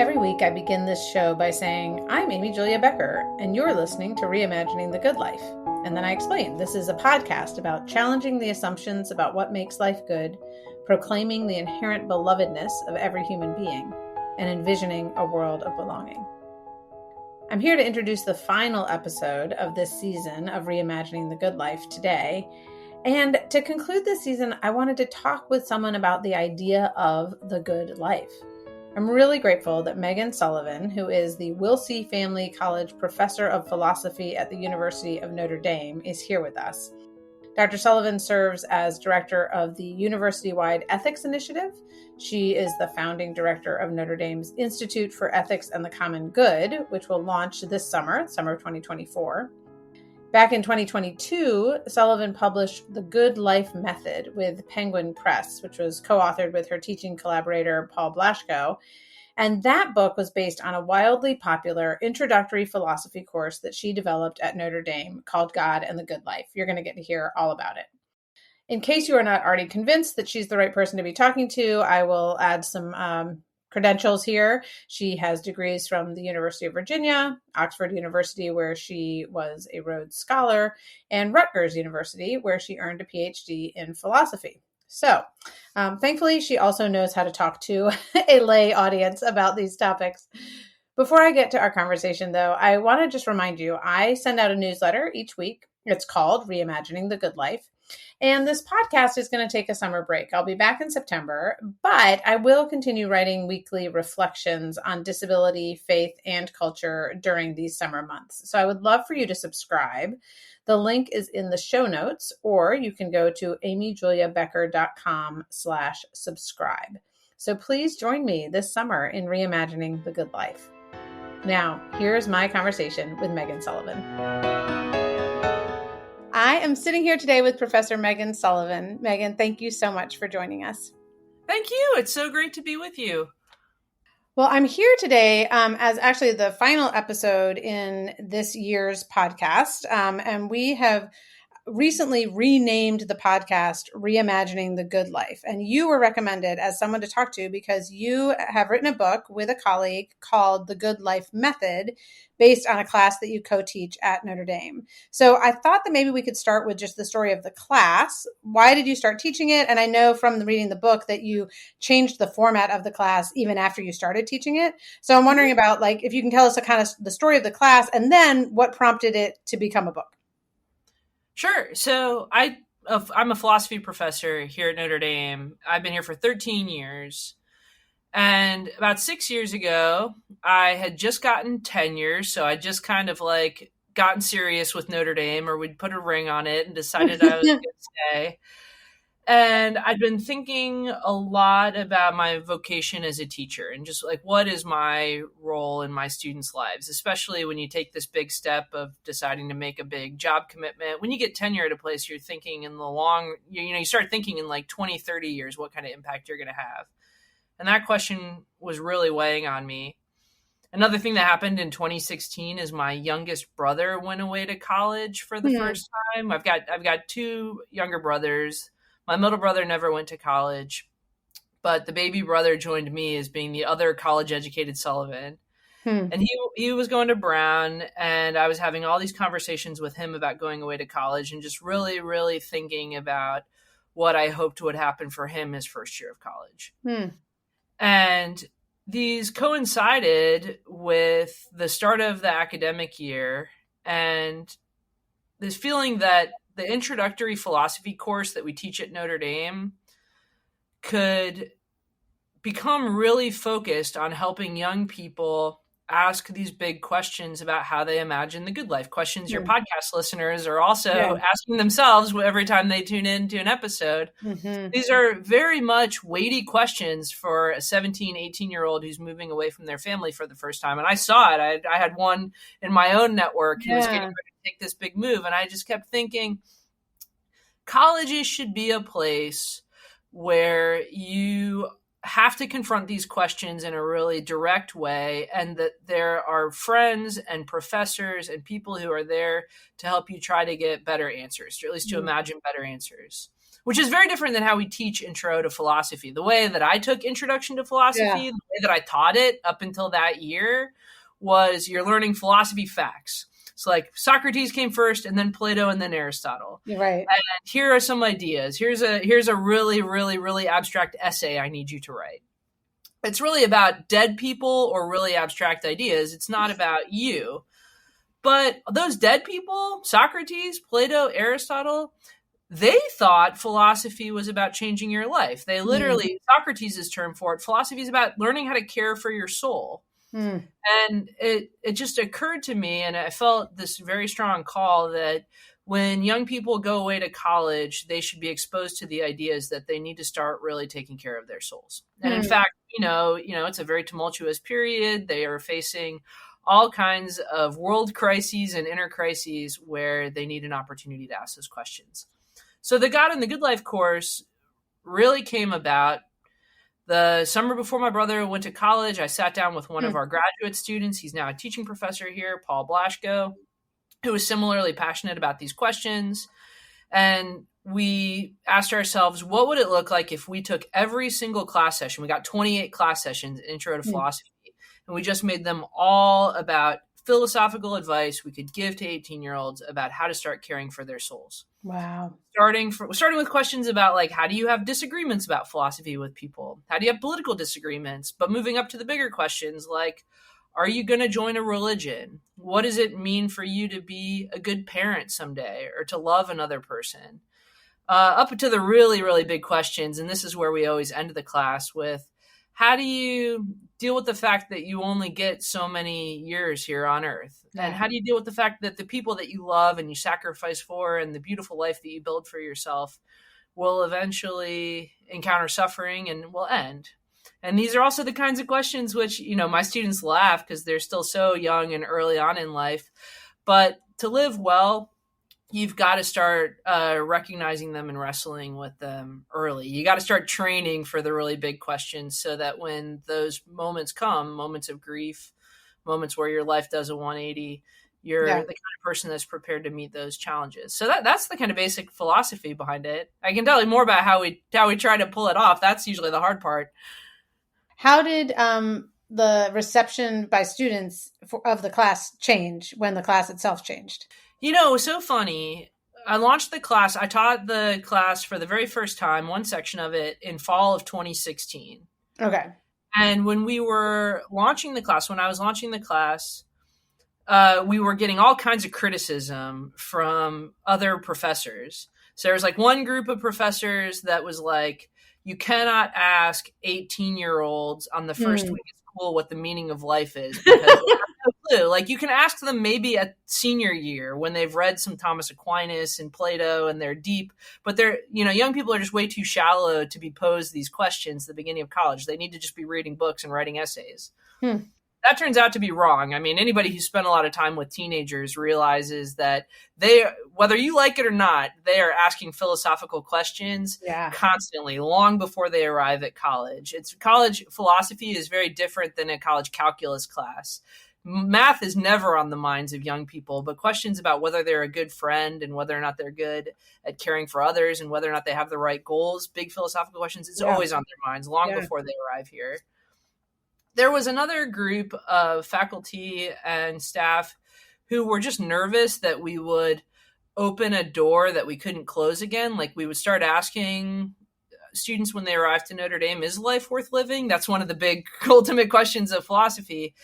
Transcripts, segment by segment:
Every week I begin this show by saying, I'm Amy Julia Becker, and you're listening to Reimagining the Good Life. And then I explain, this is a podcast about challenging the assumptions about what makes life good, proclaiming the inherent belovedness of every human being, and envisioning a world of belonging. I'm here to introduce the final episode of this season of Reimagining the Good Life today. And to conclude this season, I wanted to talk with someone about the idea of the good life. I'm really grateful that Meghan Sullivan, who is the Wilsey Family College Professor of Philosophy at the University of Notre Dame, is here with us. Dr. Sullivan serves as director of the university-wide Ethics Initiative. She is the founding director of Notre Dame's Institute for Ethics and the Common Good, which will launch this summer of 2024. Back in 2022, Sullivan published The Good Life Method with Penguin Press, which was co-authored with her teaching collaborator, Paul Blaschko. And that book was based on a wildly popular introductory philosophy course that she developed at Notre Dame called God and the Good Life. You're going to get to hear all about it. In case you are not already convinced that she's the right person to be talking to, I will add some credentials here. She has degrees from the University of Virginia, Oxford University, where she was a Rhodes Scholar, and Rutgers University, where she earned a Ph.D. in philosophy. So, thankfully, she also knows how to talk to a lay audience about these topics. Before I get to our conversation, though, I want to just remind you, I send out a newsletter each week. It's called Reimagining the Good Life. And this podcast is going to take a summer break. I'll be back in September, but I will continue writing weekly reflections on disability, faith, and culture during these summer months. So I would love for you to subscribe. The link is in the show notes, or you can go to amyjuliabecker.com/subscribe. So please join me this summer in reimagining the good life. Now, here's my conversation with Meghan Sullivan. I am sitting here today with Professor Meghan Sullivan. Meghan, thank you so much for joining us. Thank you. It's so great to be with you. Well, I'm here today as actually the final episode in this year's podcast. And we have recently renamed the podcast Reimagining the Good Life. And you were recommended as someone to talk to because you have written a book with a colleague called The Good Life Method, based on a class that you co-teach at Notre Dame. So I thought that maybe we could start with just the story of the class. Why did you start teaching it? And I know from reading the book that you changed the format of the class even after you started teaching it. So I'm wondering about, like, if you can tell us a kind of the story of the class and then what prompted it to become a book. Sure. So I'm a philosophy professor here at Notre Dame. I've been here for 13 years. And about 6 years ago, I had just gotten tenure. So I just kind of gotten serious with Notre Dame, or we'd put a ring on it and decided I was going to stay. And I'd been thinking a lot about my vocation as a teacher and just what is my role in my students' lives, especially when you take this big step of deciding to make a big job commitment. When you get tenure at a place, you're thinking in the you start thinking in 20, 30 years, what kind of impact you're going to have. And that question was really weighing on me. Another thing that happened in 2016 is my youngest brother went away to college for the first time. I've got two younger brothers. My middle brother never went to college, but the baby brother joined me as being the other college-educated Sullivan. And he was going to Brown, and I was having all these conversations with him about going away to college and just really, really thinking about what I hoped would happen for him his first year of college. And these coincided with the start of the academic year and this feeling that the introductory philosophy course that we teach at Notre Dame could become really focused on helping young people ask these big questions about how they imagine the good life. Questions your podcast listeners are also asking themselves every time they tune in to an episode. These are very much weighty questions for a 17, 18-year-old who's moving away from their family for the first time. And I saw it. I had one in my own network who was getting ready to take this big move. And I just kept thinking, colleges should be a place where you have to confront these questions in a really direct way, and that there are friends and professors and people who are there to help you try to get better answers, or at least to imagine better answers, which is very different than how we teach intro to philosophy. The way that I took introduction to philosophy, the way that I taught it up until that year was you're learning philosophy facts. So like Socrates came first, and then Plato, and then Aristotle. You're right. And here are some ideas. Here's a really, really, really abstract essay I need you to write. It's really about dead people or really abstract ideas. It's not about you. But those dead people, Socrates, Plato, Aristotle, they thought philosophy was about changing your life. They literally, Socrates' term for it, philosophy is about learning how to care for your soul. And it just occurred to me, and I felt this very strong call that when young people go away to college, they should be exposed to the ideas that they need to start really taking care of their souls. And in fact, it's a very tumultuous period. They are facing all kinds of world crises and inner crises where they need an opportunity to ask those questions. So the God in the Good Life course really came about the summer before my brother went to college. I sat down with one of our graduate students. He's now a teaching professor here, Paul Blaschko, who was similarly passionate about these questions. And we asked ourselves, what would it look like if we took every single class session? We got 28 class sessions, Intro to Philosophy, and we just made them all about philosophical advice we could give to 18-year-olds about how to start caring for their souls. Wow. Starting with questions about like, how do you have disagreements about philosophy with people? How do you have political disagreements? But moving up to the bigger questions like, are you going to join a religion? What does it mean for you to be a good parent someday or to love another person? Up to the really, really big questions. And this is where we always end the class with, how do you deal with the fact that you only get so many years here on earth? And how do you deal with the fact that the people that you love and you sacrifice for and the beautiful life that you build for yourself will eventually encounter suffering and will end? And these are also the kinds of questions which, my students laugh because they're still so young and early on in life. But to live well, you've got to start recognizing them and wrestling with them early. You got to start training for the really big questions so that when those moments come, moments of grief, moments where your life does a 180, you're the kind of person that's prepared to meet those challenges. So that's the kind of basic philosophy behind it. I can tell you more about how we try to pull it off. That's usually the hard part. How did the reception by students of the class change when the class itself changed? It was so funny. I launched the class. I taught the class for the very first time, one section of it, in fall of 2016. Okay. And when we were launching the class, we were getting all kinds of criticism from other professors. So there was like one group of professors that was like, you cannot ask 18-year-olds on the first week of school what the meaning of life is because they have no clue. Like you can ask them maybe at senior year when they've read some Thomas Aquinas and Plato and they're deep, but they're, young people are just way too shallow to be posed these questions at the beginning of college. They need to just be reading books and writing essays. That turns out to be wrong. I mean, anybody who spent a lot of time with teenagers realizes that whether you like it or not, they are asking philosophical questions constantly, long before they arrive at college. College philosophy is very different than a college calculus class. Math is never on the minds of young people, but questions about whether they're a good friend and whether or not they're good at caring for others and whether or not they have the right goals, big philosophical questions, it's always on their minds long before they arrive here. There was another group of faculty and staff who were just nervous that we would open a door that we couldn't close again. Like we would start asking students when they arrived to Notre Dame, is life worth living? That's one of the big ultimate questions of philosophy.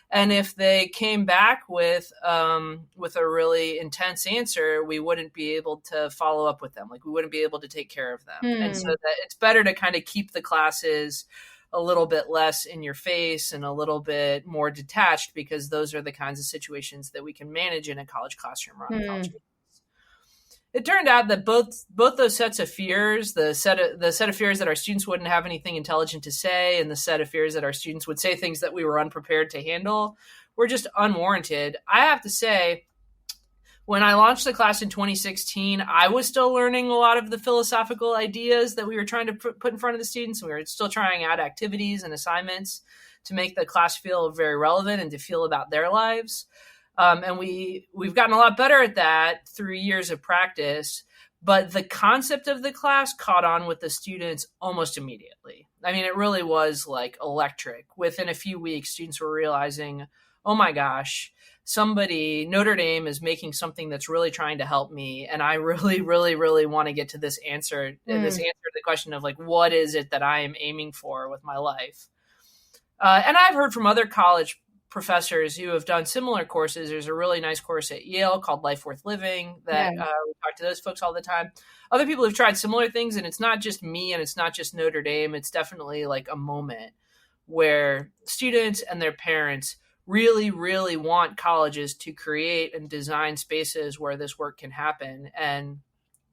And if they came back with a really intense answer, we wouldn't be able to follow up with them. Like we wouldn't be able to take care of them. And so that it's better to kind of keep the classes a little bit less in your face and a little bit more detached, because those are the kinds of situations that we can manage in a college classroom or on a college campus. It turned out that both those sets of fears, the set of fears that our students wouldn't have anything intelligent to say, and the set of fears that our students would say things that we were unprepared to handle, were just unwarranted. I have to say, when I launched the class in 2016, I was still learning a lot of the philosophical ideas that we were trying to put in front of the students. We were still trying out activities and assignments to make the class feel very relevant and to feel about their lives. And we've gotten a lot better at that through years of practice. But the concept of the class caught on with the students almost immediately. I mean, it really was like electric. Within a few weeks, students were realizing, oh my gosh, Notre Dame is making something that's really trying to help me. And I really, really, really want to get to this answer, this answer to the question of like, what is it that I am aiming for with my life? And I've heard from other college professors who have done similar courses. There's a really nice course at Yale called Life Worth Living that we talk to those folks all the time. Other people have tried similar things, and it's not just me and it's not just Notre Dame. It's definitely like a moment where students and their parents really, really want colleges to create and design spaces where this work can happen. And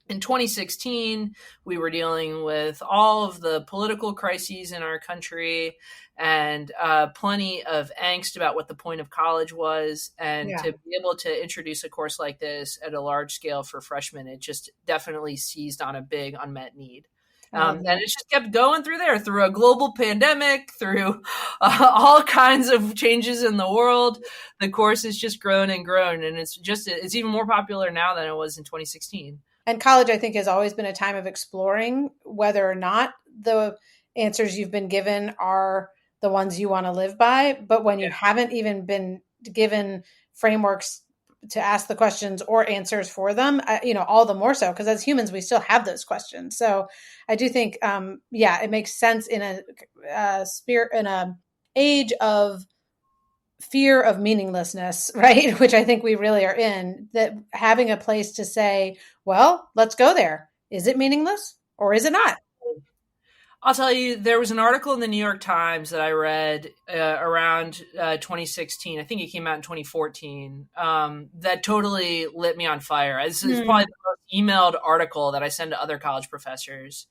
in 2016, we were dealing with all of the political crises in our country and plenty of angst about what the point of college was. And to be able to introduce a course like this at a large scale for freshmen, it just definitely seized on a big unmet need. And it just kept going through a global pandemic, through all kinds of changes in the world. The course has just grown and grown, and it's even more popular now than it was in 2016. And college, I think, has always been a time of exploring whether or not the answers you've been given are the ones you want to live by. But when you haven't even been given frameworks to ask the questions or answers for them, all the more so, because as humans, we still have those questions. So I do think, it makes sense in a age of fear of meaninglessness, right? Which I think we really are in, that having a place to say, well, let's go there. Is it meaningless or is it not? I'll tell you, there was an article in the New York Times that I read around 2016. I think it came out in 2014 that totally lit me on fire. This is probably the most emailed article that I send to other college professors.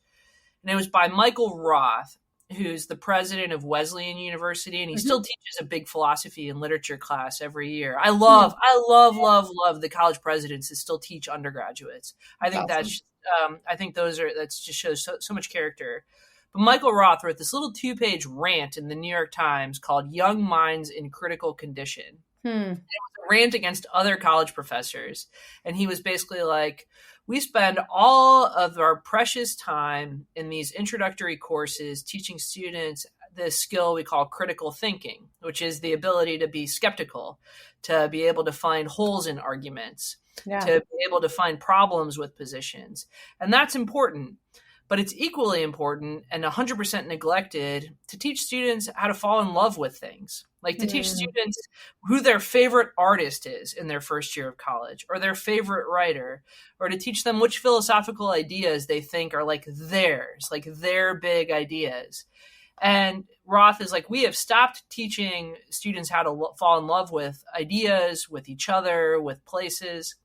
And it was by Michael Roth, who's the president of Wesleyan University, and he still teaches a big philosophy and literature class every year. I love the college presidents that still teach undergraduates. I think that just shows so much character. But Michael Roth wrote this little 2-page rant in the New York Times called "Young Minds in Critical Condition." It was a rant against other college professors, and he was basically like, we spend all of our precious time in these introductory courses teaching students this skill we call critical thinking, which is the ability to be skeptical, to be able to find holes in arguments, to be able to find problems with positions. And that's important. But it's equally important and 100% neglected to teach students how to fall in love with things. Like to teach students who their favorite artist is in their first year of college, or their favorite writer, or to teach them which philosophical ideas they think are like theirs, like their big ideas. And Roth is like, we have stopped teaching students how to fall in love with ideas, with each other, with places.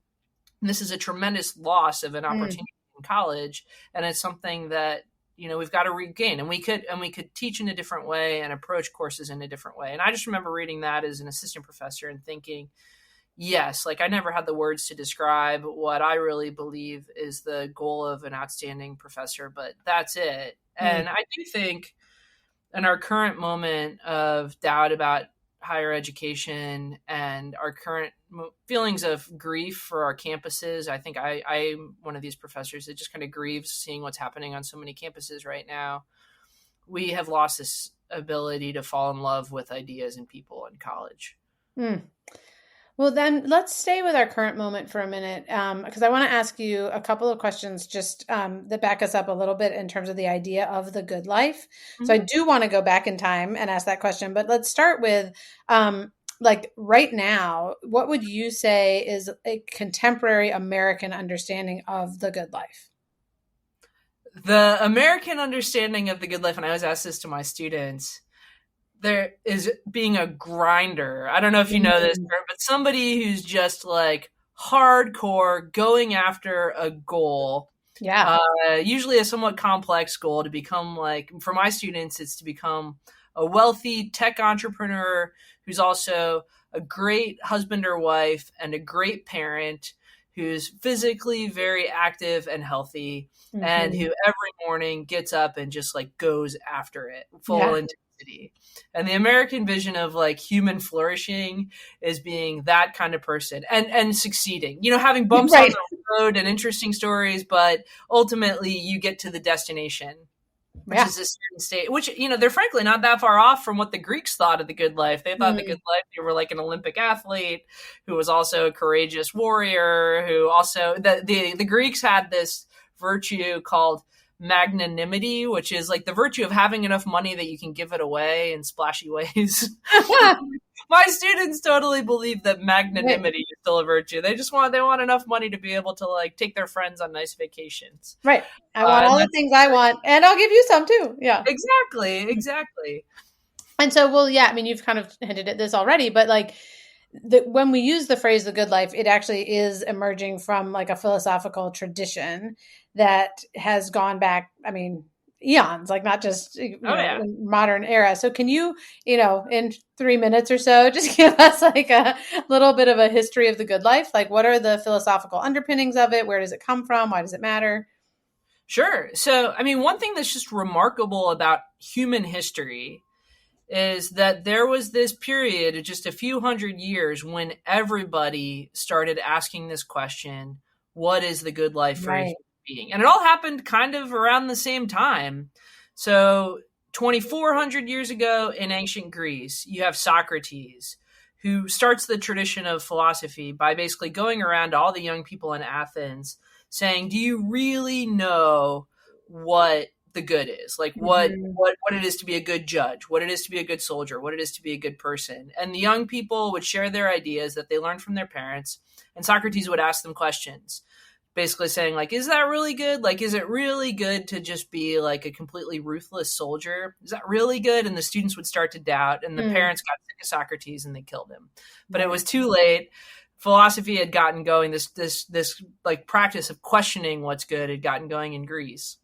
And this is a tremendous loss of an opportunity in college, and it's something that we've got to regain, and we could teach in a different way and approach courses in a different way. And I just remember reading that as an assistant professor and thinking, yes, like I never had the words to describe what I really believe is the goal of an outstanding professor, but that's it. And I do think in our current moment of doubt about higher education and our current feelings of grief for our campuses, I think I'm one of these professors that just kind of grieves seeing what's happening on so many campuses right now. We have lost this ability to fall in love with ideas and people in college. Well, then let's stay with our current moment for a minute, because I want to ask you a couple of questions just that back us up a little bit in terms of the idea of the good life. So I do want to go back in time and ask that question, but let's start with like right now, what would you say is a contemporary American understanding of the good life? The American understanding of the good life, and I always ask this to my students, there is being a grinder. I don't know if you know this, but somebody who's just like hardcore going after a goal. Yeah. Usually a somewhat complex goal to become, like, for my students, it's to become a wealthy tech entrepreneur who's also a great husband or wife and a great parent, who's physically very active and healthy, and who every morning gets up and just like goes after it full intensity. authenticity. And the American vision of like human flourishing is being that kind of person and succeeding, having bumps on Right. the road and interesting stories, but ultimately you get to the destination, which Yeah. is a certain state, which, they're frankly not that far off from what the Greeks thought of the good life. They thought the good life, you were like an Olympic athlete who was also a courageous warrior, who also, the Greeks had this virtue called magnanimity, which is like the virtue of having enough money that you can give it away in splashy ways. My students totally believe that magnanimity is still a virtue. They want enough money to be able to like take their friends on nice vacations. Right. I want all the things I want, and I'll give you some too. Yeah. Exactly. And so, well, yeah, I mean, you've kind of hinted at this already, but like when we use the phrase the good life, it actually is emerging from like a philosophical tradition that has gone back, I mean, eons, like not just in modern era. So can you, in 3 minutes or so, just give us like a little bit of a history of the good life? Like what are the philosophical underpinnings of it? Where does it come from? Why does it matter? Sure. So, I mean, one thing that's just remarkable about human history is that there was this period of just a few hundred years when everybody started asking this question, what is the good life for a human being? And it all happened kind of around the same time. So 2,400 years ago in ancient Greece, you have Socrates, who starts the tradition of philosophy by basically going around to all the young people in Athens saying, do you really know what the good is, like what it is to be a good judge, what it is to be a good soldier, what it is to be a good person? And the young people would share their ideas that they learned from their parents, and Socrates would ask them questions, basically saying like, is that really good? Like, is it really good to just be like a completely ruthless soldier? Is that really good? And the students would start to doubt, and the parents got sick of Socrates and they killed him. But it was too late. Philosophy had gotten going. This like practice of questioning what's good had gotten going in Greece.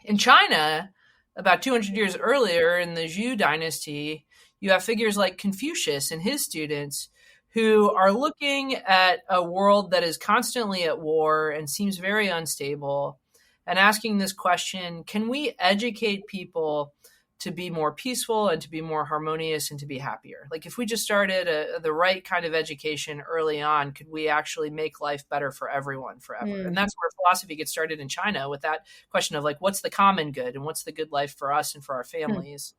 In China, about 200 years earlier in the Zhou dynasty, you have figures like Confucius and his students who are looking at a world that is constantly at war and seems very unstable and asking this question, can we educate people to be more peaceful and to be more harmonious and to be happier? Like if we just started the right kind of education early on, could we actually make life better for everyone forever? And that's where philosophy gets started in China, with that question of like, what's the common good and what's the good life for us and for our families?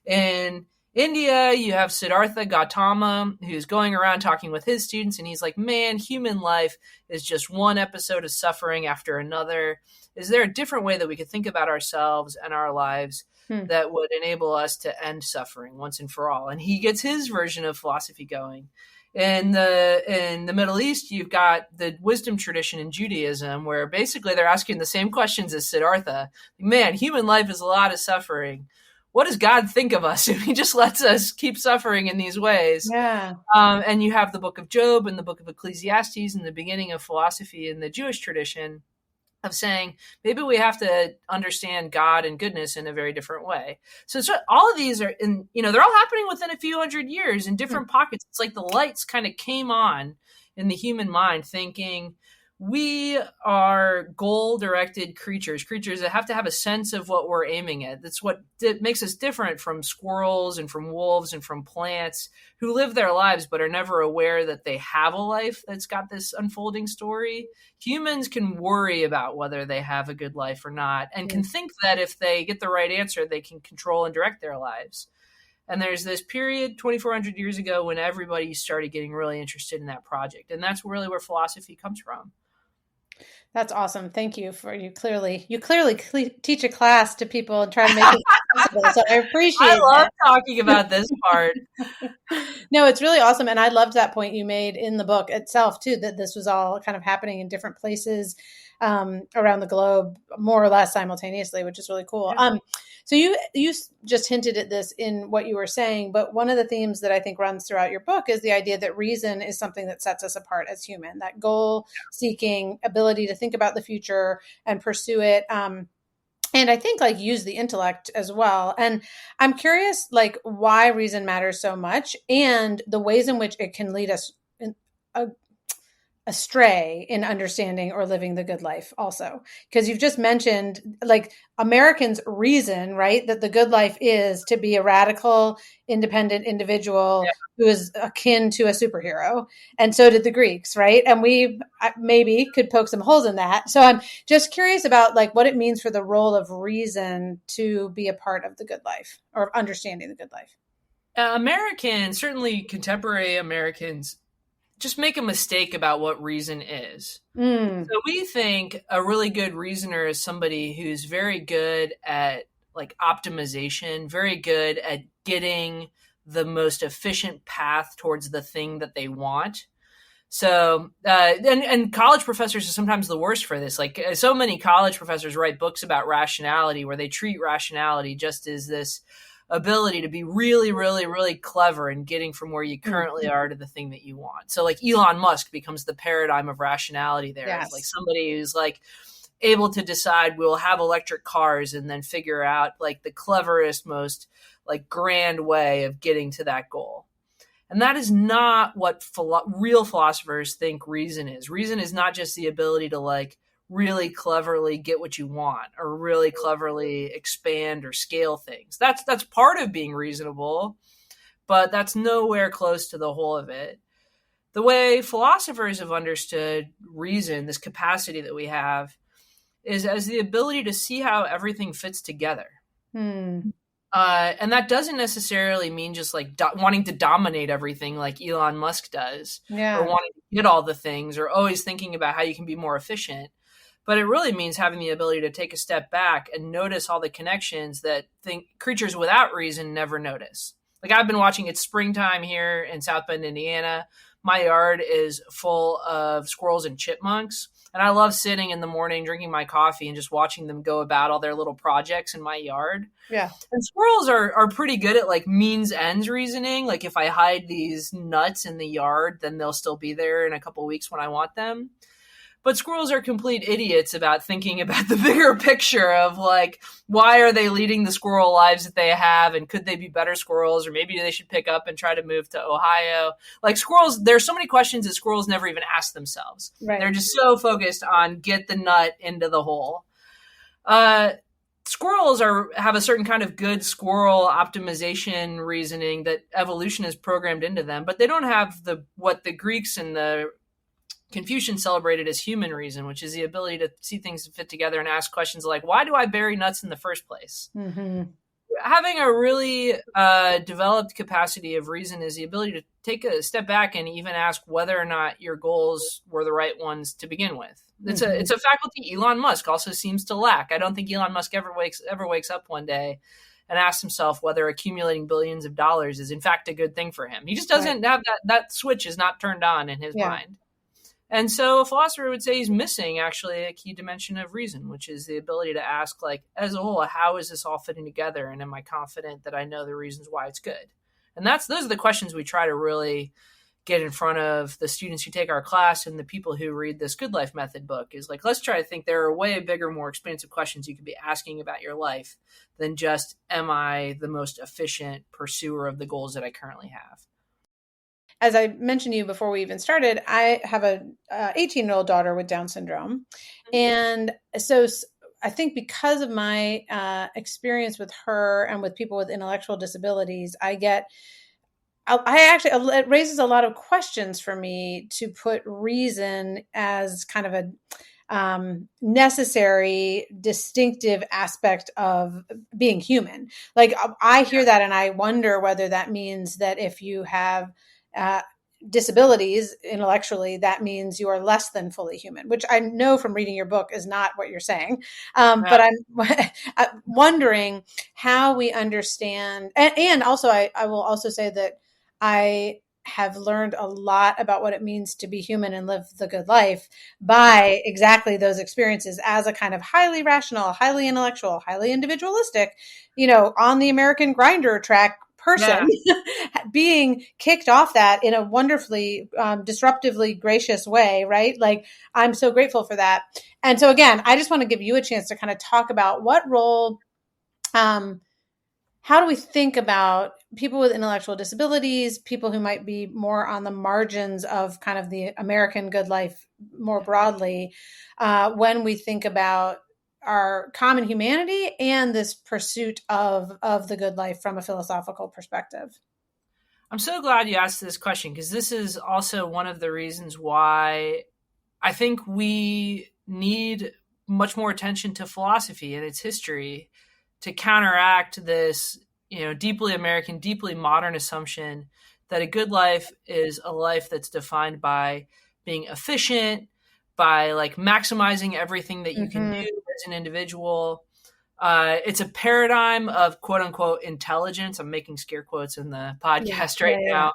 In India, you have Siddhartha Gautama, who's going around talking with his students, and he's like, man, human life is just one episode of suffering after another. Is there a different way that we could think about ourselves and our lives that would enable us to end suffering once and for all? And he gets his version of philosophy going. In the Middle East, you've got the wisdom tradition in Judaism, where basically they're asking the same questions as Siddhartha. Man, human life is a lot of suffering. What does God think of us if he just lets us keep suffering in these ways? Yeah. And you have the book of Job and the book of Ecclesiastes and the beginning of philosophy in the Jewish tradition of saying maybe we have to understand God and goodness in a very different way. So all of these are they're all happening within a few hundred years in different pockets. It's like the lights kind of came on in the human mind, thinking we are goal-directed creatures that have to have a sense of what we're aiming at. That's what makes us different from squirrels and from wolves and from plants who live their lives but are never aware that they have a life that's got this unfolding story. Humans can worry about whether they have a good life or not, and can think that if they get the right answer, they can control and direct their lives. And there's this period 2,400 years ago when everybody started getting really interested in that project. And that's really where philosophy comes from. That's awesome. Thank you for you clearly teach a class to people and try to make it possible. So I appreciate I love talking about this part. No, it's really awesome. And I loved that point you made in the book itself too, that this was all kind of happening in different places around the globe, more or less simultaneously, which is really cool. So you just hinted at this in what you were saying, but one of the themes that I think runs throughout your book is the idea that reason is something that sets us apart as human, that goal-seeking ability to think about the future and pursue it. And I think like use the intellect as well. And I'm curious, like why reason matters so much and the ways in which it can lead us in astray in understanding or living the good life also? Because you've just mentioned like Americans reason, right, that the good life is to be a radical, independent individual who is akin to a superhero. And so did the Greeks, right? And we maybe could poke some holes in that. So I'm just curious about like what it means for the role of reason to be a part of the good life or understanding the good life. Americans, certainly contemporary Americans, just make a mistake about what reason is. So we think a really good reasoner is somebody who's very good at like optimization, very good at getting the most efficient path towards the thing that they want. So, and college professors are sometimes the worst for this. Like so many college professors write books about rationality where they treat rationality just as this ability to be really, really, really clever in getting from where you currently are to the thing that you want. So like Elon Musk becomes the paradigm of rationality there. Yes. It's like somebody who's like able to decide we'll have electric cars and then figure out like the cleverest, most like grand way of getting to that goal. And that is not what real philosophers think reason is. Reason is not just the ability to like really cleverly get what you want or really cleverly expand or scale things. That's part of being reasonable, but that's nowhere close to the whole of it. The way philosophers have understood reason, this capacity that we have, is as the ability to see how everything fits together. And that doesn't necessarily mean just like wanting to dominate everything like Elon Musk does, or wanting to get all the things, or always thinking about how you can be more efficient. But it really means having the ability to take a step back and notice all the connections that creatures without reason never notice. Like I've been watching, it's springtime here in South Bend, Indiana. My yard is full of squirrels and chipmunks. And I love sitting in the morning, drinking my coffee and just watching them go about all their little projects in my yard. Yeah. And squirrels are pretty good at like means ends reasoning. Like if I hide these nuts in the yard, then they'll still be there in a couple of weeks when I want them. But squirrels are complete idiots about thinking about the bigger picture of like, why are they leading the squirrel lives that they have? And could they be better squirrels? Or maybe they should pick up and try to move to Ohio. Like squirrels, there's so many questions that squirrels never even ask themselves. Right. They're just so focused on get the nut into the hole. Squirrels have a certain kind of good squirrel optimization reasoning that evolution has programmed into them, but they don't have what the Greeks and the Confucian celebrated as human reason, which is the ability to see things that fit together and ask questions like, why do I bury nuts in the first place? Having a really developed capacity of reason is the ability to take a step back and even ask whether or not your goals were the right ones to begin with. It's a faculty Elon Musk also seems to lack. I don't think Elon Musk ever wakes up one day and asks himself whether accumulating billions of dollars is in fact a good thing for him. He just doesn't have that switch is not turned on in his mind. And so a philosopher would say he's missing actually a key dimension of reason, which is the ability to ask, like, as a whole, how is this all fitting together? And am I confident that I know the reasons why it's good? And those are the questions we try to really get in front of the students who take our class and the people who read this Good Life Method book is like, let's try to think there are way bigger, more expansive questions you could be asking about your life than just, am I the most efficient pursuer of the goals that I currently have? As I mentioned to you before we even started, I have a 18-year-old daughter with Down syndrome. And so I think because of my experience with her and with people with intellectual disabilities, it raises a lot of questions for me to put reason as kind of a necessary, distinctive aspect of being human. Like I hear that and I wonder whether that means that if you have disabilities intellectually, that means you are less than fully human, which I know from reading your book is not what you're saying. But I'm wondering how we understand. And also, I will also say that I have learned a lot about what it means to be human and live the good life by exactly those experiences as a kind of highly rational, highly intellectual, highly individualistic, on the American Grinder track person being kicked off that in a wonderfully disruptively gracious way, right? Like I'm so grateful for that. And so again, I just want to give you a chance to kind of talk about what role how do we think about people with intellectual disabilities, people who might be more on the margins of kind of the American good life more broadly, when we think about our common humanity and this pursuit of the good life from a philosophical perspective? I'm so glad you asked this question, because this is also one of the reasons why I think we need much more attention to philosophy and its history to counteract this, deeply American, deeply modern assumption that a good life is a life that's defined by being efficient, by like maximizing everything that you can do as an individual. It's a paradigm of quote unquote intelligence. I'm making scare quotes in the podcast right now.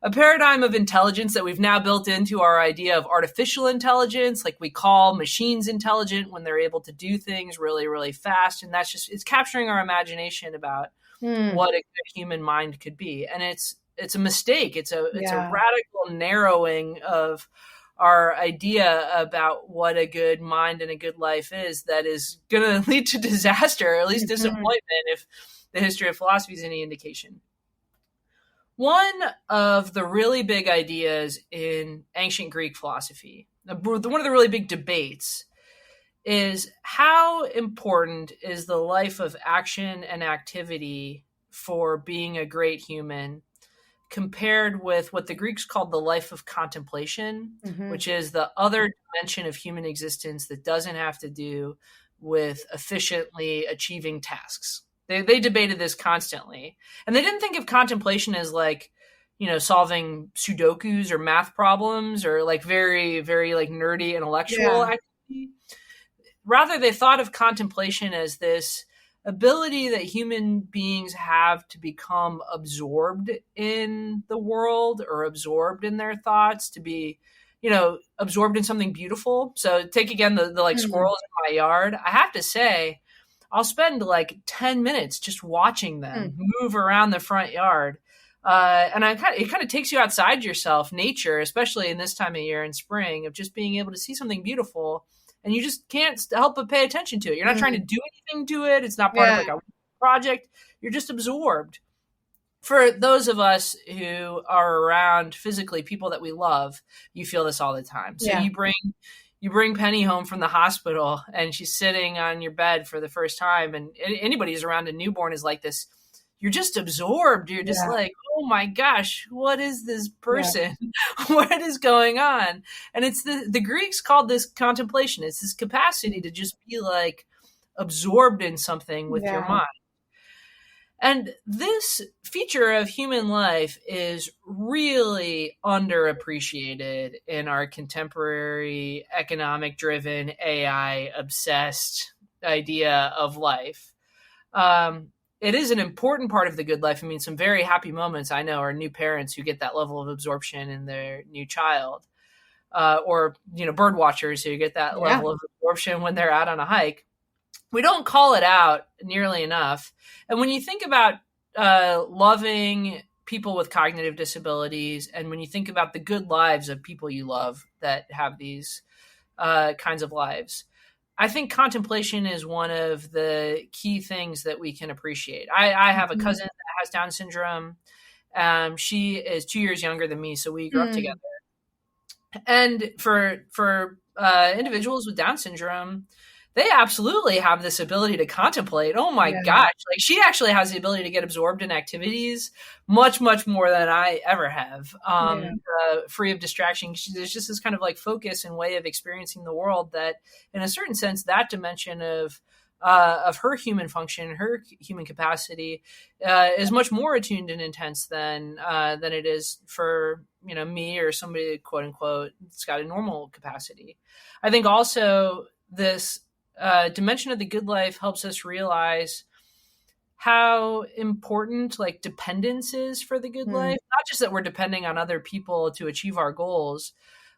A paradigm of intelligence that we've now built into our idea of artificial intelligence. Like, we call machines intelligent when they're able to do things really, really fast. And it's capturing our imagination about what a human mind could be. And it's a mistake. It's a radical narrowing of our idea about what a good mind and a good life is that is going to lead to disaster, or at least disappointment, if the history of philosophy is any indication. One of the really big ideas in ancient Greek philosophy, one of the really big debates, is how important is the life of action and activity for being a great human, compared with what the Greeks called the life of contemplation, which is the other dimension of human existence that doesn't have to do with efficiently achieving tasks. They debated this constantly. And they didn't think of contemplation as like, solving Sudokus or math problems or like very, very like nerdy intellectual activity. Rather, they thought of contemplation as this ability that human beings have to become absorbed in the world or absorbed in their thoughts, to be, absorbed in something beautiful. So take again the like squirrels in my yard. I have to say, I'll spend like 10 minutes just watching them move around the front yard. And it kind of takes you outside yourself, nature, especially in this time of year in spring, of just being able to see something beautiful. And you just can't help but pay attention to it. You're not trying to do anything to it. It's not part of like a project. You're just absorbed. For those of us who are around physically people that we love, you feel this all the time. So you bring Penny home from the hospital and she's sitting on your bed for the first time, and anybody who's around a newborn is like this. You're just absorbed. You're just like, oh my gosh, what is this person? What is going on? And it's the Greeks called this contemplation. It's this capacity to just be like absorbed in something with your mind. And this feature of human life is really underappreciated in our contemporary economic-driven, AI-obsessed idea of life. It is an important part of the good life. I mean, some very happy moments I know are new parents who get that level of absorption in their new child, or bird watchers who get that level of absorption when they're out on a hike. We don't call it out nearly enough. And when you think about loving people with cognitive disabilities, and when you think about the good lives of people you love that have these kinds of lives, I think contemplation is one of the key things that we can appreciate. I have a cousin that has Down syndrome. She is 2 years younger than me, so we grew up together. And for individuals with Down syndrome, they absolutely have this ability to contemplate. Oh my gosh. Like, she actually has the ability to get absorbed in activities much, much more than I ever have, free of distraction. There's just this kind of like focus and way of experiencing the world that, in a certain sense, that dimension of her human function, her human capacity, is much more attuned and intense than it is for, me or somebody, quote unquote, that's got a normal capacity. I think also this dimension of the good life helps us realize how important like dependence is for the good life. Not just that we're depending on other people to achieve our goals,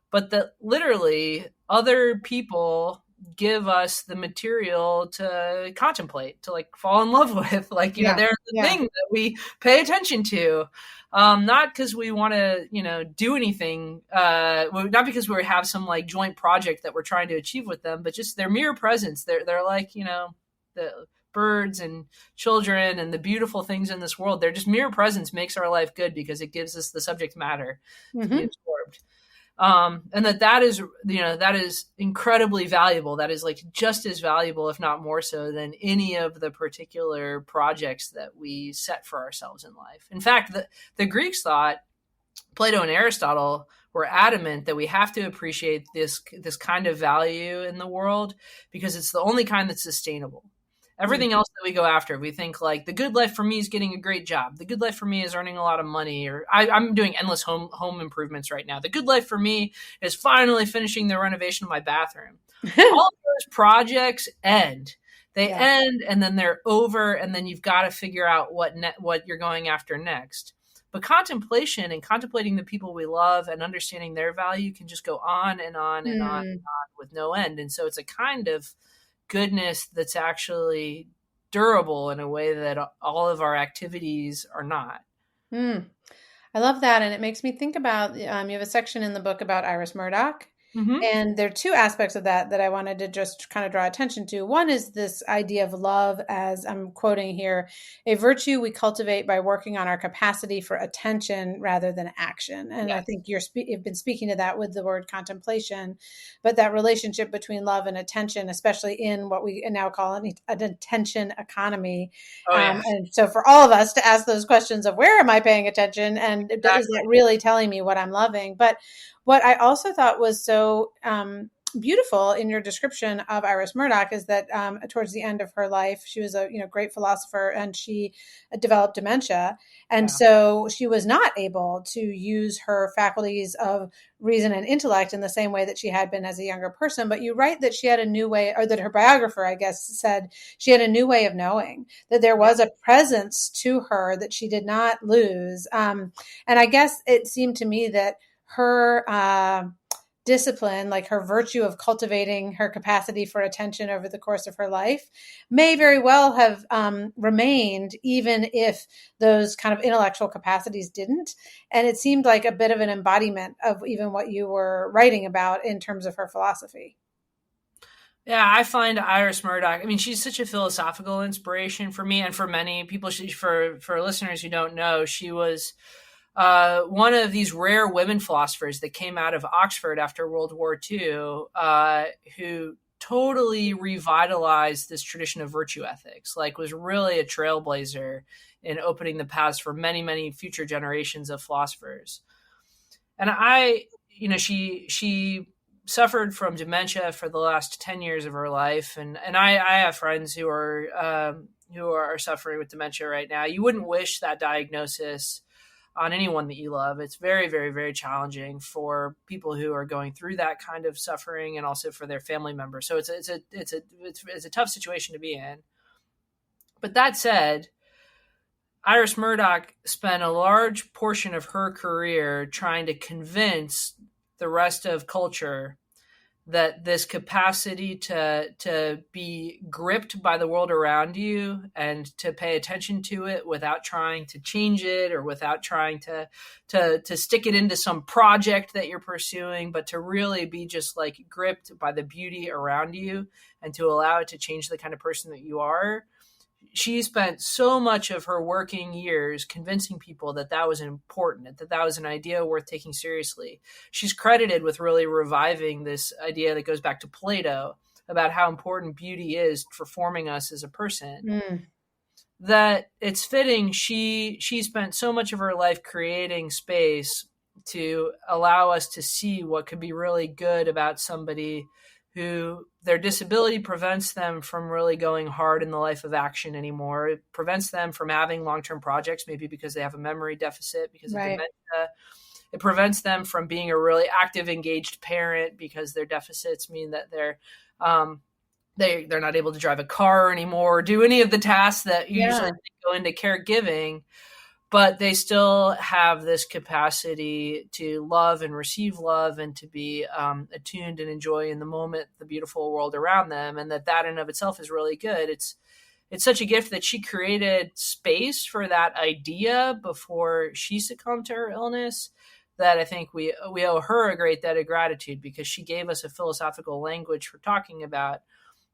but that literally other people give us the material to contemplate, to like fall in love with. Like, they're the thing that we pay attention to. Not because we want to, do anything, not because we have some like joint project that we're trying to achieve with them, but just their mere presence. They're like, the birds and children and the beautiful things in this world. They're just mere presence makes our life good because it gives us the subject matter to be absorbed. And that is, that is incredibly valuable. That is like just as valuable, if not more so, than any of the particular projects that we set for ourselves in life. In fact, the Greeks thought, Plato and Aristotle were adamant that we have to appreciate this kind of value in the world because it's the only kind that's sustainable. Everything else that we go after, we think like the good life for me is getting a great job. The good life for me is earning a lot of money, or I'm doing endless home improvements right now. The good life for me is finally finishing the renovation of my bathroom. All of those projects end. They end and then they're over, and then you've got to figure out what you're going after next. But contemplation and contemplating the people we love and understanding their value can just go on and on and on and on with no end. And so it's a kind of goodness that's actually durable in a way that all of our activities are not. I love that. And it makes me think about, you have a section in the book about Iris Murdoch. And there are two aspects of that I wanted to just kind of draw attention to. One is this idea of love, as I'm quoting here, a virtue we cultivate by working on our capacity for attention rather than action. And I think you've been speaking to that with the word contemplation, but that relationship between love and attention, especially in what we now call an attention economy. And so for all of us to ask those questions of where am I paying attention? And is that really telling me what I'm loving? But what I also thought was so beautiful in your description of Iris Murdoch is that towards the end of her life, she was a great philosopher, and she developed dementia. And so she was not able to use her faculties of reason and intellect in the same way that she had been as a younger person. But you write that she had a new way, or that her biographer, I guess, said she had a new way of knowing, that there was a presence to her that she did not lose. And I guess it seemed to me that her discipline, like her virtue of cultivating her capacity for attention over the course of her life, may very well have remained even if those kind of intellectual capacities didn't. And it seemed like a bit of an embodiment of even what you were writing about in terms of her philosophy. Yeah, I find Iris Murdoch, I mean, she's such a philosophical inspiration for me and for many people. For listeners who don't know, she was one of these rare women philosophers that came out of Oxford after World War II, who totally revitalized this tradition of virtue ethics, like was really a trailblazer in opening the paths for many, many future generations of philosophers. And she suffered from dementia for the last 10 years of her life. And I have friends who are suffering with dementia right now. You wouldn't wish that diagnosis on anyone that you love. It's very, very, very challenging for people who are going through that kind of suffering, and also for their family members. So it's a tough situation to be in. But that said, Iris Murdoch spent a large portion of her career trying to convince the rest of culture that this capacity to be gripped by the world around you and to pay attention to it without trying to change it, or without trying to stick it into some project that you're pursuing, but to really be just like gripped by the beauty around you and to allow it to change the kind of person that you are. She spent so much of her working years convincing people that that was important, that that was an idea worth taking seriously. She's credited with really reviving this idea that goes back to Plato about how important beauty is for forming us as a person. That it's fitting she spent so much of her life creating space to allow us to see what could be really good about somebody who their disability prevents them from really going hard in the life of action anymore. It prevents them from having long-term projects, maybe because they have a memory deficit, because of dementia. It prevents them from being a really active, engaged parent, because their deficits mean that they're not able to drive a car anymore, or do any of the tasks that usually go into caregiving. But they still have this capacity to love and receive love, and to be attuned and enjoy in the moment the beautiful world around them, and that in of itself is really good. It's such a gift that she created space for that idea before she succumbed to her illness, that I think we owe her a great debt of gratitude, because she gave us a philosophical language for talking about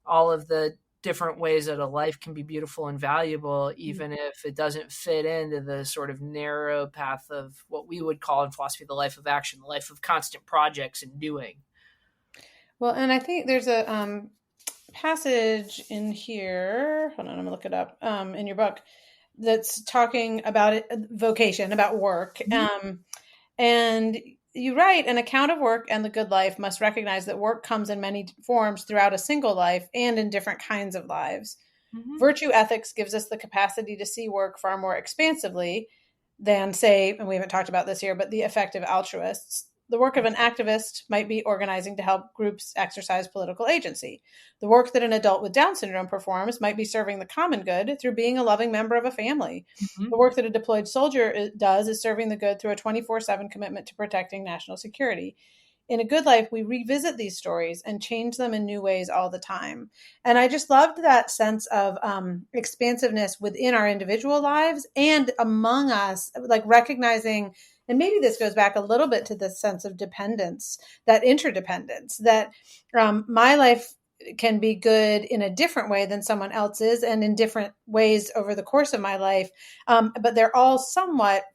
all of the different ways that a life can be beautiful and valuable, even if it doesn't fit into the sort of narrow path of what we would call in philosophy the life of action, the life of constant projects and doing. Well, and I think there's a passage in here. Hold on, I'm gonna look it up. In your book, that's talking about it, vocation, about work. And you write, an account of work and the good life must recognize that work comes in many forms throughout a single life and in different kinds of lives. Virtue ethics gives us the capacity to see work far more expansively than, say, and we haven't talked about this here, but the effective altruists. The work of an activist might be organizing to help groups exercise political agency. The work that an adult with Down syndrome performs might be serving the common good through being a loving member of a family. The work that a deployed soldier does is serving the good through a 24/7 commitment to protecting national security. In A Good Life, we revisit these stories and change them in new ways all the time. And I just loved that sense of expansiveness within our individual lives and among us, like recognizing, and maybe this goes back a little bit to the sense of dependence, that interdependence, that my life can be good in a different way than someone else's and in different ways over the course of my life. But they're all somewhat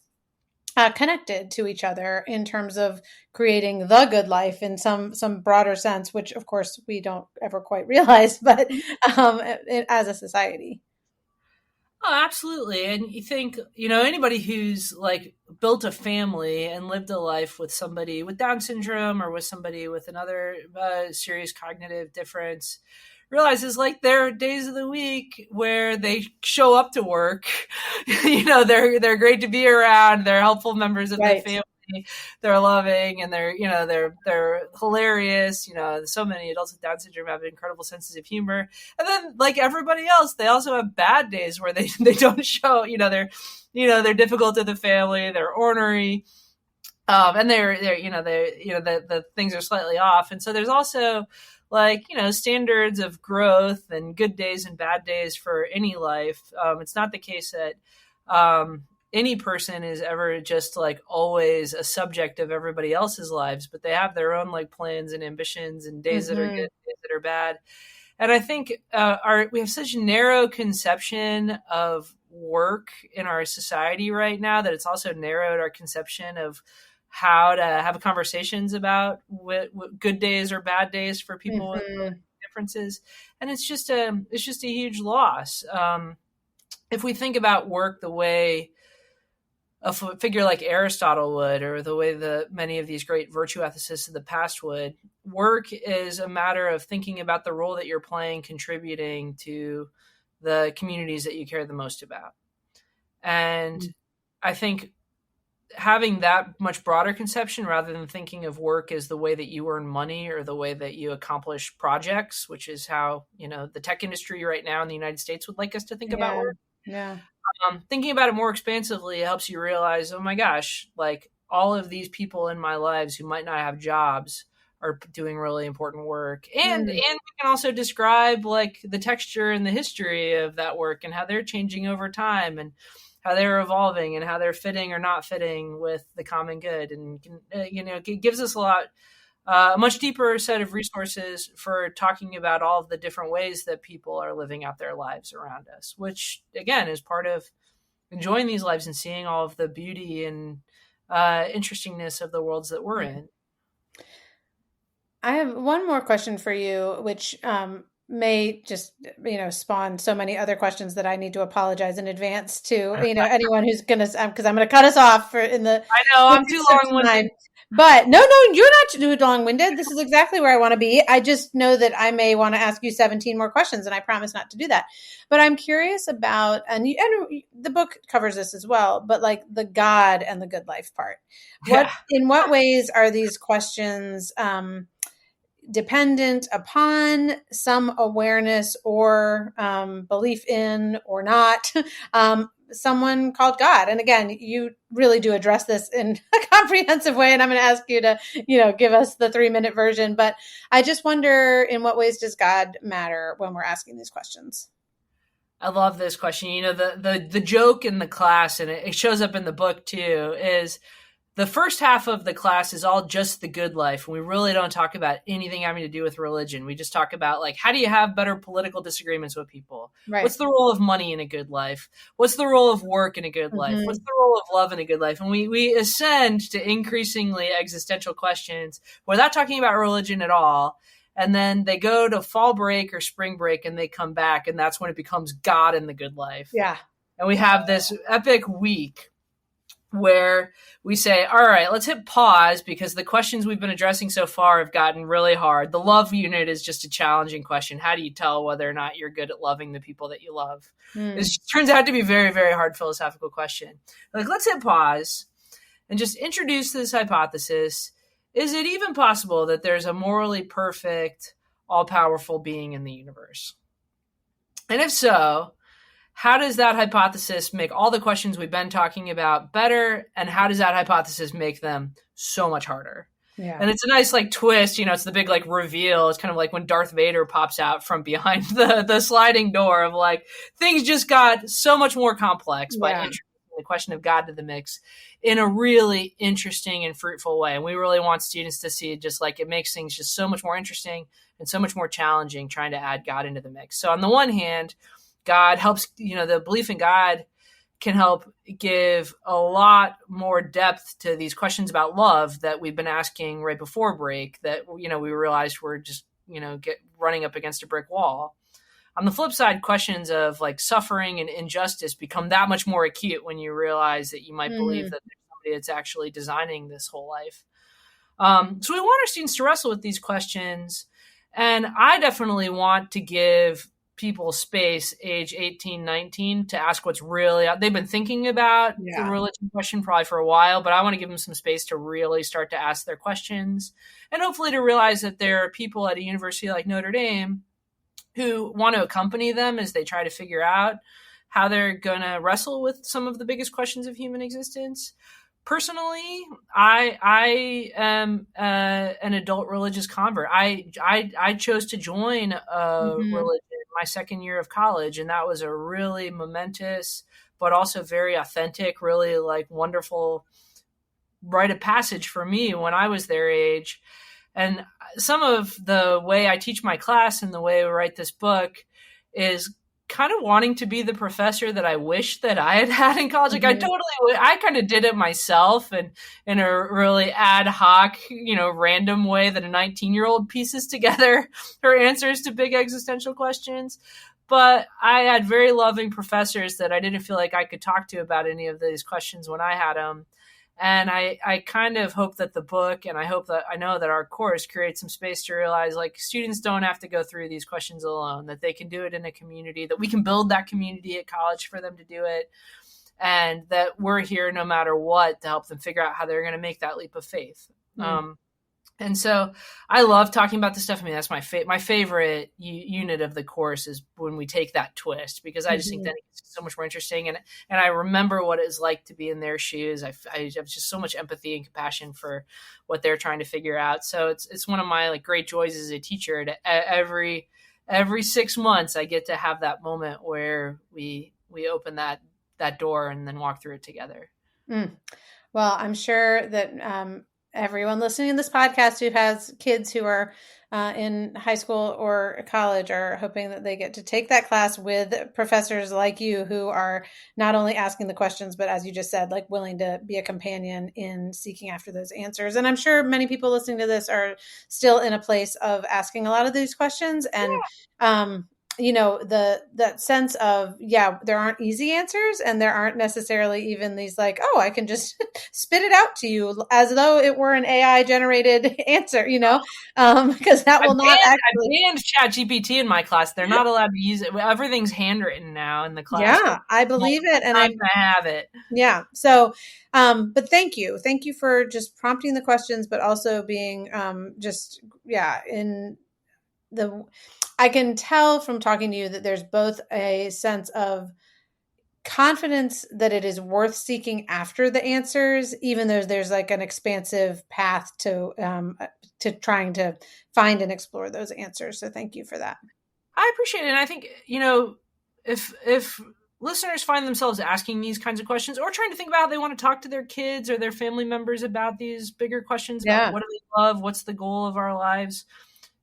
connected to each other in terms of creating the good life in some broader sense, which of course we don't ever quite realize, but as a society. Oh, absolutely. And you think, anybody who's like built a family and lived a life with somebody with Down syndrome or with somebody with another serious cognitive difference realizes like there are days of the week where they show up to work. They're great to be around. They're helpful members of the family. They're loving and they're hilarious. So many adults with Down syndrome have incredible senses of humor. And then like everybody else, they also have bad days where they don't show, they're difficult to the family, they're ornery. And the things are slightly off. And so there's also like, standards of growth and good days and bad days for any life. It's not the case that any person is ever just like always a subject of everybody else's lives, but they have their own like plans and ambitions and days that are good, days that are bad. And I think we have such a narrow conception of work in our society right now that it's also narrowed our conception of how to have conversations about what good days or bad days for people with differences. And it's just a huge loss. If we think about work the way a figure like Aristotle would, or the way that many of these great virtue ethicists of the past would, work is a matter of thinking about the role that you're playing, contributing to the communities that you care the most about. And I think having that much broader conception rather than thinking of work as the way that you earn money or the way that you accomplish projects, which is how, the tech industry right now in the United States would like us to think about work. Yeah. Thinking about it more expansively helps you realize, oh my gosh, like all of these people in my lives who might not have jobs are doing really important work. And we can also describe like the texture and the history of that work and how they're changing over time and how they're evolving and how they're fitting or not fitting with the common good. And, it gives us a much deeper set of resources for talking about all of the different ways that people are living out their lives around us, which again is part of enjoying these lives and seeing all of the beauty and interestingness of the worlds that we're in. I have one more question for you, which may just, spawn so many other questions that I need to apologize in advance to, anyone who's going to, because I'm going to cut us off I know I'm too long-winded. But no, you're not too long-winded. This is exactly where I want to be. I just know that I may want to ask you 17 more questions, and I promise not to do that. But I'm curious about, and the book covers this as well, but like the God and the good life part. In what ways are these questions dependent upon some awareness or belief in or not someone called God? And again, you really do address this in a comprehensive way, and I'm going to ask you to, give us the 3-minute version. But I just wonder, in what ways does God matter when we're asking these questions? I love this question. The joke in the class, and it shows up in the book too, is the first half of the class is all just the good life. And we really don't talk about anything having to do with religion. We just talk about, like, how do you have better political disagreements with people? Right. What's the role of money in a good life? What's the role of work in a good life? Mm-hmm. What's the role of love in a good life? And we ascend to increasingly existential questions without talking about religion at all. And then they go to fall break or spring break and they come back. And that's when it becomes God in the good life. Yeah. And we have this epic week where we say, all right, let's hit pause because the questions we've been addressing so far have gotten really hard. The love unit is just a challenging question. How do you tell whether or not you're good at loving the people that you love? It turns out to be a very, very hard philosophical question. Like, let's hit pause and just introduce this hypothesis. Is it even possible that there's a morally perfect, all-powerful being in the universe? And if so, how does that hypothesis make all the questions we've been talking about better? And how does that hypothesis make them so much harder? Yeah. And it's a nice like twist, it's the big like reveal. It's kind of like when Darth Vader pops out from behind the sliding door of like, things just got so much more complex by introducing the question of God to the mix in a really interesting and fruitful way. And we really want students to see it just like it makes things just so much more interesting and so much more challenging trying to add God into the mix. So on the one hand, God helps, the belief in God can help give a lot more depth to these questions about love that we've been asking right before break that, we realized we're just, running up against a brick wall. On the flip side, questions of like suffering and injustice become that much more acute when you realize that you might believe that there's somebody that's actually designing this whole life. So we want our students to wrestle with these questions. And I definitely want to give people space age 18, 19 to ask what's really they've been thinking about the religion question probably for a while, but I want to give them some space to really start to ask their questions and hopefully to realize that there are people at a university like Notre Dame who want to accompany them as they try to figure out how they're going to wrestle with some of the biggest questions of human existence. Personally, I am an adult religious convert. I chose to join a religion my second year of college, and that was a really momentous, but also very authentic, really like wonderful rite of passage for me when I was their age. And some of the way I teach my class and the way I write this book is kind of wanting to be the professor that I wish that I had had in college. Like I kind of did it myself and in a really ad hoc, random way that a 19-year-old pieces together her answers to big existential questions. But I had very loving professors that I didn't feel like I could talk to about any of these questions when I had them. And I kind of hope that the book, and I know that our course creates some space to realize like students don't have to go through these questions alone, that they can do it in a community, that we can build that community at college for them to do it. And that we're here no matter what to help them figure out how they're going to make that leap of faith. And so I love talking about this stuff. I mean, that's my favorite unit of the course is when we take that twist, because I just think that it's so much more interesting. And I remember what it's like to be in their shoes. I have just so much empathy and compassion for what they're trying to figure out. So it's one of my like great joys as a teacher. Every 6 months, I get to have that moment where we open that door and then walk through it together. Well, I'm sure that everyone listening to this podcast who has kids who are in high school or college are hoping that they get to take that class with professors like you who are not only asking the questions, but as you just said, like willing to be a companion in seeking after those answers. And I'm sure many people listening to this are still in a place of asking a lot of these questions. And, that sense of, there aren't easy answers and there aren't necessarily even these like, oh, I can just spit it out to you as though it were an AI generated answer, because that will not actually. I banned ChatGPT in my class. They're not allowed to use it. Everything's handwritten now in the class. Yeah, I believe it. And I have it. Yeah. So, but thank you. Thank you for just prompting the questions, but also being I can tell from talking to you that there's both a sense of confidence that it is worth seeking after the answers, even though there's like an expansive path to trying to find and explore those answers. So thank you for that. I appreciate it. And I think, if listeners find themselves asking these kinds of questions or trying to think about how they want to talk to their kids or their family members about these bigger questions about what do they love, what's the goal of our lives,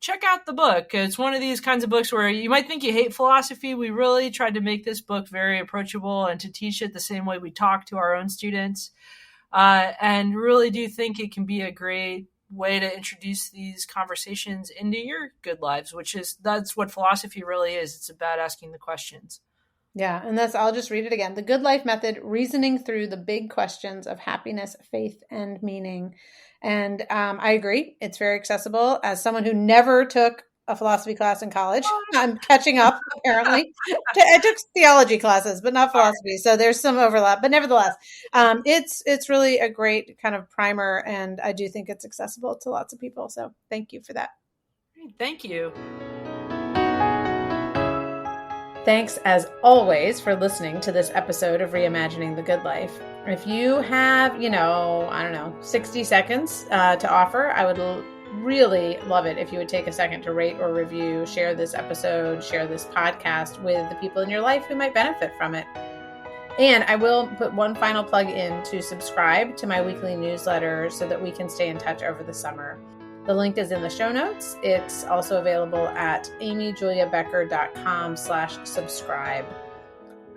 check out the book. It's one of these kinds of books where you might think you hate philosophy. We really tried to make this book very approachable and to teach it the same way we talk to our own students. And really do think it can be a great way to introduce these conversations into your good lives, that's what philosophy really is. It's about asking the questions. Yeah. And I'll just read it again. The Good Life Method, reasoning through the big questions of happiness, faith, and meaning. And I agree. It's very accessible. As someone who never took a philosophy class in college, I'm catching up, apparently. I took theology classes, but not philosophy. So there's some overlap. But nevertheless, it's really a great kind of primer. And I do think it's accessible to lots of people. So thank you for that. Thank you. Thanks, as always, for listening to this episode of Reimagining the Good Life. If you have, 60 seconds to offer, I would really love it if you would take a second to rate or review, share this episode, share this podcast with the people in your life who might benefit from it. And I will put one final plug in to subscribe to my weekly newsletter so that we can stay in touch over the summer. The link is in the show notes. It's also available at amyjuliabecker.com/subscribe.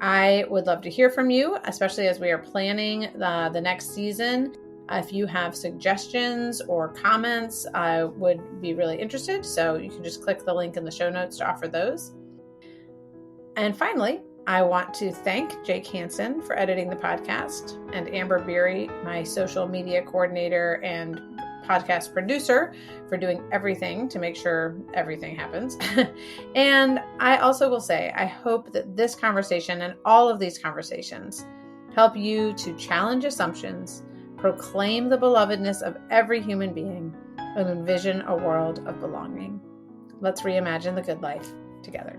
I would love to hear from you, especially as we are planning the next season. If you have suggestions or comments, I would be really interested. So you can just click the link in the show notes to offer those. And finally, I want to thank Jake Hansen for editing the podcast and Amber Beery, my social media coordinator and podcast producer, for doing everything to make sure everything happens. And I also will say, I hope that this conversation and all of these conversations help you to challenge assumptions, proclaim the belovedness of every human being, and envision a world of belonging. Let's reimagine the good life together.